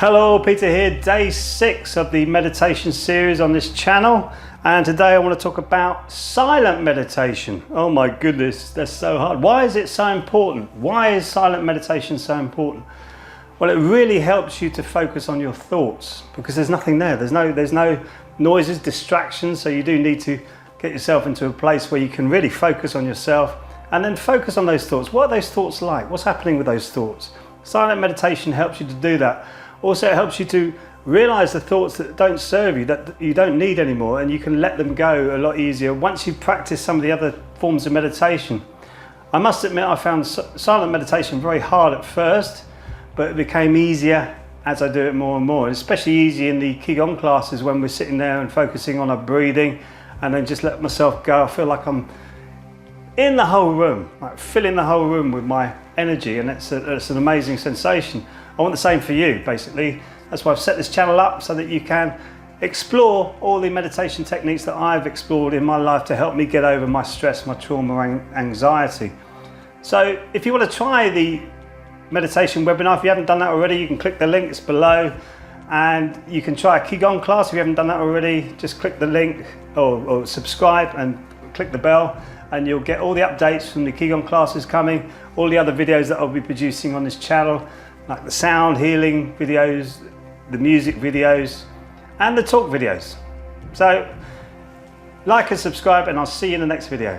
Hello, Peter here, day 6 of the meditation series on this channel, and today I want to talk about silent meditation. Oh my goodness, that's so hard. Why is it so important? Why is silent meditation so important? Well, it really helps you to focus on your thoughts because there's nothing there. There's no noises, distractions, so you do need to get yourself into a place where you can really focus on yourself and then focus on those thoughts. What are those thoughts like? What's happening with those thoughts? Silent meditation helps you to do that. Also, it helps you to realize the thoughts that don't serve you, that you don't need anymore, and you can let them go a lot easier once you've practiced some of the other forms of meditation. I must admit, I found silent meditation very hard at first, but it became easier as I do it more and more. It's especially easy in the Qigong classes when we're sitting there and focusing on our breathing and then just let myself go. I feel like I'm in the whole room, like filling the whole room with my energy, and it's an amazing sensation. I want the same for you, basically. That's why I've set this channel up, so that you can explore all the meditation techniques that I've explored in my life to help me get over my stress, my trauma and anxiety. So if you want to try the meditation webinar, if you haven't done that already, you can click the link, it's below, and you can try a Qigong class. If you haven't done that already, just click the link or subscribe and click the bell, and you'll get all the updates from the Qigong classes coming, all the other videos that I'll be producing on this channel, like the sound healing videos, the music videos, and the talk videos. So like and subscribe, and I'll see you in the next video.